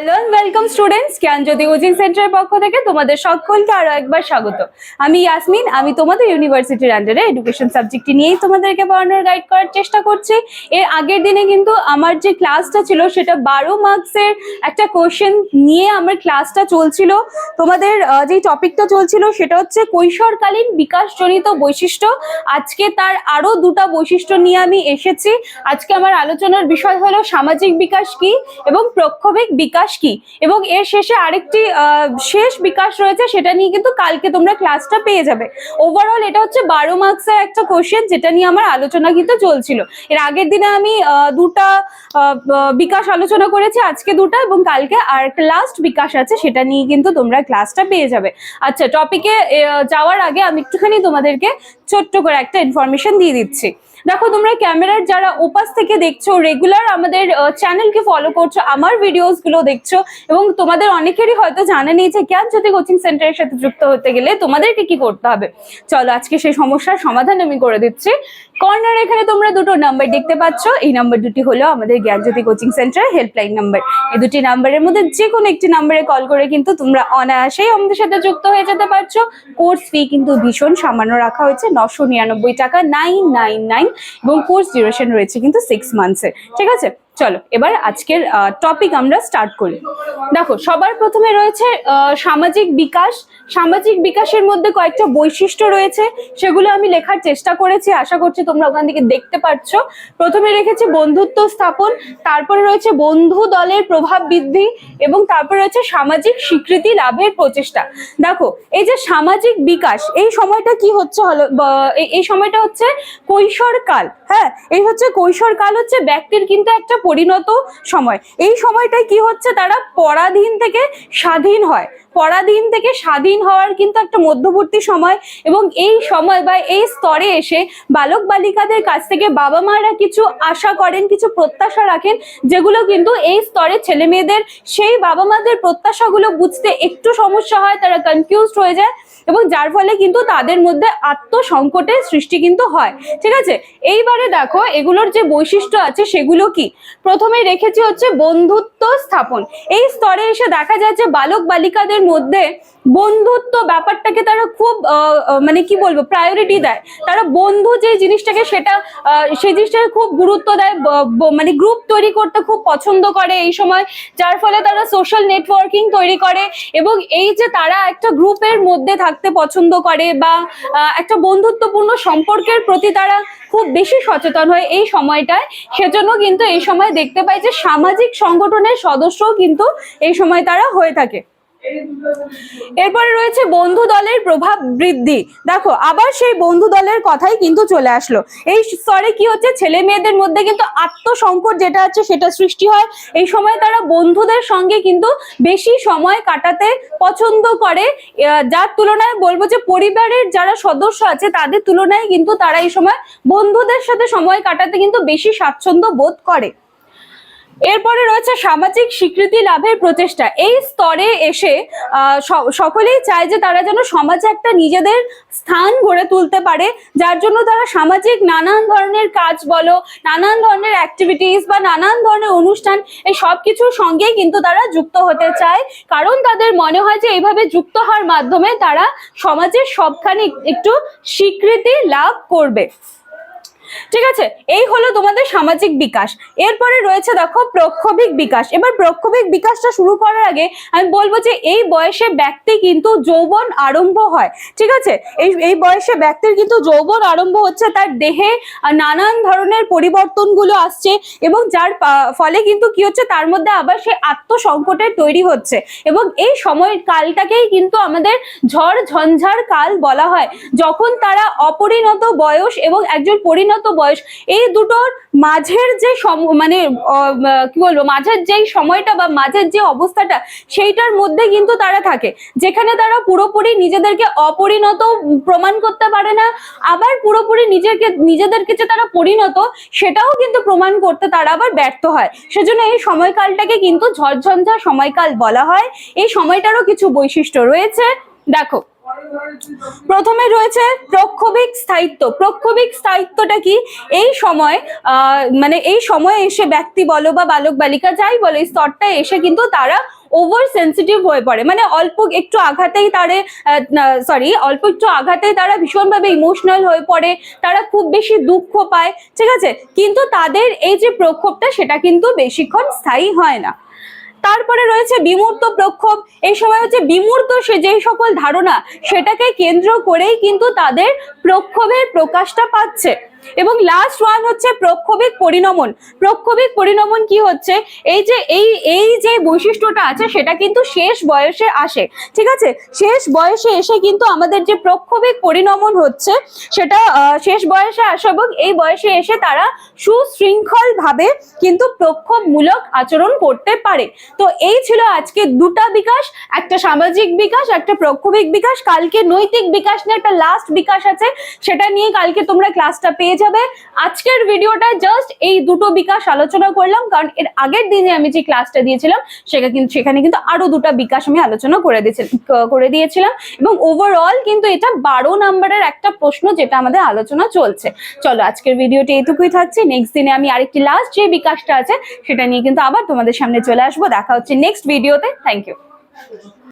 Hello and welcome students, Gyanjyoti coaching সেন্টারের পক্ষ থেকে তোমাদের সকলকে আরো একবার স্বাগত। আমি ইয়াসমিন, আমি তোমাদের ইউনিভার্সিটির আন্ডারে এডুকেশন সাবজেক্টটি নিয়েই তোমাদেরকে পড়ানোর গাইড করার চেষ্টা করছি। এর আগের দিনে কিন্তু আমার যে ক্লাসটা ছিল সেটা 12 মার্কসের একটা কোশ্চেন নিয়ে আমার ক্লাসটা চলছিল। তোমাদের যে টপিকটা চলছিল সেটা হচ্ছে কৈশোরকালীন বিকাশজনিত বৈশিষ্ট্য। আজকে তার আরো দুটো বৈশিষ্ট্য নিয়ে আমি এসেছি। আজকে আমার আলোচনার বিষয় হলো সামাজিক বিকাশ কি এবং প্রক্ষোভিক বিকাশ কি, এবং এর শেষে আরেকটি শেষ বিকাশ রয়েছে, সেটা নিয়ে কিন্তু কালকে তোমরা ক্লাসটা পেয়ে যাবে। ওভারঅল এটা হচ্ছে 12 মার্কসের একটা কোশ্চেন যেটা নিয়ে আমার আলোচনা কিন্তু চলছিল। এর আগের দিনে আমি দুটা বিকাশ আলোচনা করেছি, আজকে দুটা, এবং কালকে আর একটা লাস্ট বিকাশ আছে, সেটা নিয়ে কিন্তু তোমরা ক্লাসটা পেয়ে যাবে। আচ্ছা, টপিকে যাওয়ার আগে আমি একটুখানি তোমাদেরকে ছোট্ট করে একটা ইনফরমেশন দিয়ে দিচ্ছি। দেখো, তোমরা ক্যামেরার যারা ওপাশ থেকে দেখছো, রেগুলার আমাদের চ্যানেলকে ফলো করছো, আমার ভিডিওস গুলো দেখছো, এবং তোমাদের অনেকেরই হয়তো জানা নেই যে জ্ঞানজ্যোতি কোচিং সেন্টারের সাথে যুক্ত হতে গেলে তোমাদেরকে কি করতে হবে। চলো, আজকে সেই সমস্যার সমাধান আমি করে দিচ্ছি। কর্নার এখানে তোমরা দুটো নাম্বার দেখতে পাচ্ছ, এই নাম্বার দুটি হলো আমাদের জ্ঞানজ্যোতি কোচিং সেন্টারের হেল্পলাইন নাম্বার। এই দুটি নাম্বারের মধ্যে যে কোনো একটি নাম্বারে কল করে কিন্তু তোমরা অনায়াসেই আমাদের সাথে যুক্ত হয়ে যেতে পারছো। কোর্স ফি কিন্তু ভীষণ সামান্য রাখা হয়েছে, 999 টাকা, 999, এবং কোর্স ডিউরেশন রয়েছে কিন্তু 6 মান্থসের। ঠিক আছে, চলো এবার আজকের টপিক আমরা স্টার্ট করি। দেখো, সবার প্রথমে রয়েছে সামাজিক বিকাশ। সামাজিক বিকাশের মধ্যে কয়েকটা বৈশিষ্ট্য রয়েছে, সেগুলো আমি লেখার চেষ্টা করেছি, আশা করছি তোমরা ওখান থেকে দেখতে পাচ্ছ। প্রথমে রেখেছি বন্ধুত্ব স্থাপন, তারপরে রয়েছে বন্ধু দলের প্রভাব বৃদ্ধি, এবং তারপরে রয়েছে সামাজিক স্বীকৃতি লাভের প্রচেষ্টা। দেখো, এই যে সামাজিক বিকাশ, এই সময়টা কি হচ্ছে, এই সময়টা হচ্ছে কৈশোরকাল। হ্যাঁ, এই হচ্ছে কৈশোরকাল, হচ্ছে ব্যক্তির কিন্তু একটা পরিণত সময়। এই সময়টায় কি হচ্ছে, তারা পরাধীন থেকে স্বাধীন হয়, পরাধীন থেকে স্বাধীন হওয়ার কিন্তু একটা মধ্যবর্তী সময়। এবং এই সময় বা এই স্তরে এসে বালক বালিকাদের কাছ থেকে বাবা মারা কিছু আশা করেন, কিছু প্রত্যাশা রাখেন, যেগুলো কিন্তু এই স্তরে ছেলে মেয়েদের সেই বাবা মাদের প্রত্যাশাগুলো বুঝতে একটু সমস্যা হয়, তারা কনফিউজড হয়ে যায়, এবং যার ফলে কিন্তু তাদের মধ্যে আত্মসংকটের সৃষ্টি কিন্তু হয়। ঠিক আছে, এইবারে দেখো এগুলোর যে বৈশিষ্ট্য আছে সেগুলো কি। প্রথমে রেখেছি হচ্ছে বন্ধুত্ব স্থাপন। এই স্তরে এসে দেখা যাচ্ছে বালক বালিকাদের মধ্যে বন্ধুত্ব ব্যাপারটাকে তারা খুব মানে কি বলবো, প্রায়োরিটি দেয়। তারা বন্ধু যে জিনিসটাকে, সেই জিনিসটাকে খুব গুরুত্ব দেয়, মানে গ্রুপ তৈরি করতে খুব পছন্দ করে এই সময়, যার ফলে তারা সোশ্যাল নেটওয়ার্কিং তৈরি করে, এবং এই যে তারা একটা গ্রুপের মধ্যে থাকতে পছন্দ করে বা একটা বন্ধুত্বপূর্ণ সম্পর্কের প্রতি তারা খুব বেশি সচেতন হয় এই সময়টায়। সেজন্য কিন্তু এই সময় দেখতে পাই যে সামাজিক সংগঠনের সদস্যও কিন্তু এই সময় তারা হয়ে থাকে। এরপরে রয়েছে বন্ধু দলের প্রভাব বৃদ্ধি। দেখো, আবার সেই বন্ধু দলের কথাই কিন্তু চলে আসলো। এই স্তরে কি হচ্ছে, ছেলে মেয়েদের মধ্যে কিন্তু আত্মসংকট যেটা আছে সেটা সৃষ্টি হয়। এই সময় তারা বন্ধুদের সঙ্গে কিন্তু বেশি সময় কাটাতে পছন্দ করে, যার তুলনায় বলবো যে পরিবারের যারা সদস্য আছে তাদের তুলনায় কিন্তু তারা এই সময় বন্ধুদের সাথে সময় কাটাতে কিন্তু বেশি স্বাচ্ছন্দ্য বোধ করে। এরপরে রয়েছে সামাজিক স্বীকৃতি লাভের প্রচেষ্টা। এই স্তরে এসে সকলেই চায় যে তারা যেন সমাজে একটা নিজেদের স্থান গড়ে তুলতে পারে, যার জন্য তারা সামাজিক নানান ধরনের কাজ বলো, নানান ধরনের অ্যাক্টিভিটিস বা নানান ধরনের অনুষ্ঠান, এই সব কিছুর সঙ্গেই কিন্তু তারা যুক্ত হতে চায়, কারণ তাদের মনে হয় যে এইভাবে যুক্ত হওয়ার মাধ্যমে তারা সমাজের সবখানে একটু স্বীকৃতি লাভ করবে। ঠিক আছে, এই হলো তোমাদের সামাজিক বিকাশ। এরপরে রয়েছে দেখো প্রক্ষোভিক বিকাশ। এবার প্রক্ষোভিক বিকাশটা শুরু করার আগে আমি বলবো যে এই বয়সে ব্যক্তি কিন্তু যৌবন আরম্ভ হয়। ঠিক আছে, এই বয়সে ব্যক্তির কিন্তু যৌবন আরম্ভ হচ্ছে, তার দেহে নানান ধরনের পরিবর্তনগুলো আসছে, এবং যার ফলে কিন্তু কি হচ্ছে, তার মধ্যে আবার সেই আত্মসংকটের তৈরি হচ্ছে, এবং এই সময় কালটাকেই কিন্তু আমাদের ঝড় ঝঞ্ঝার কাল বলা হয়। যখন তারা অপরিণত বয়স এবং একজন পরিণত বয়স, এই দুটোর মাঝের যে মানে কি বলবো, মাঝের যেই সময়টা বা মাঝের যে অবস্থাটা, সেইটার মধ্যে কিন্তু তারা থাকে, যেখানে তারা পুরোপুরি নিজেদেরকে অপরিণত প্রমাণ করতে পারে না, আবার পুরোপুরি নিজেদেরকে যে তারা পরিণত সেটাও কিন্তু প্রমাণ করতে তারা আবার ব্যর্থ হয়। সেজন্য এই সময়কালটাকে কিন্তু ঝড়ঝঞ্ঝা সময়কাল বলা হয়। এই সময়টারও কিছু বৈশিষ্ট্য রয়েছে। দেখো, প্রথমে রয়েছে প্রক্ষোভিক স্থায়িত্ব। প্রক্ষোভিক স্থায়িত্বটা কি? এই সময় মানে এই সময়ে এসে ব্যক্তি বলো বা বালক বালিকা যাই বলো, এই স্তরটা এসে কিন্তু তারা ওভার সেন্সিটিভ হয়ে পড়ে, মানে অল্প একটু আঘাতেই অল্প একটু আঘাতেই তারা ভীষণভাবে ইমোশনাল হয়ে পড়ে, তারা খুব বেশি দুঃখ পায়, ঠিক আছে? কিন্তু তাদের এই যে প্রক্ষোভটা সেটা কিন্তু বেশিক্ষণ স্থায়ী হয় না। তারপরে রয়েছে বিমূর্ত প্রক্ষোভ। এই সময় হচ্ছে বিমূর্ত সে যেই সকল ধারণা সেটাকে কেন্দ্র করেই কিন্তু তাদের প্রক্ষোভের প্রকাশটা পাচ্ছে। এবং লাস্ট ওয়ান হচ্ছে প্রক্ষোভিক পরিণমন। প্রক্ষোভিক পরিণমন কি হচ্ছে? এই যে বৈশিষ্ট্যটা আছে সেটা কিন্তু শেষ বয়সে আসে, ঠিক আছে? শেষ বয়সে এসে কিন্তু আমাদের যে প্রক্ষোভিক পরিণমন হচ্ছে সেটা শেষ বয়সে আসে, এবং এই বয়সে এসে তারা সুশৃঙ্খল ভাবে কিন্তু প্রক্ষোভমূলক আচরণ করতে পারে। তো এই ছিল আজকে দুটা বিকাশ, একটা সামাজিক বিকাশ, একটা প্রক্ষোভিক বিকাশ। কালকে নৈতিক বিকাশ নিয়ে একটা লাস্ট বিকাশ আছে, সেটা নিয়ে কালকে তোমরা ক্লাসটা পেয়ে যাবে। আজকের ভিডিওটা জাস্ট এই দুটো বিকাশ আলোচনা করলাম, কারণ এর আগের দিনে আমি যে ক্লাসটা দিয়েছিলাম সেখানে কিন্তু আরো দুটা বিকাশ আমি আলোচনা করে দিয়েছিলাম, এবং ওভারঅল কিন্তু এটা 12 নম্বরের একটা প্রশ্ন যেটা আমাদের আলোচনা চলছে। চলো আজকের ভিডিওটি এইটুকুই থাকছে। নেক্সট দিনে আমি আরেকটি লাস্ট যে বিকাশটা আছে সেটা নিয়ে কিন্তু আবার তোমাদের সামনে চলে আসবো। দেখা হচ্ছে নেক্সট ভিডিওতে। Thank you.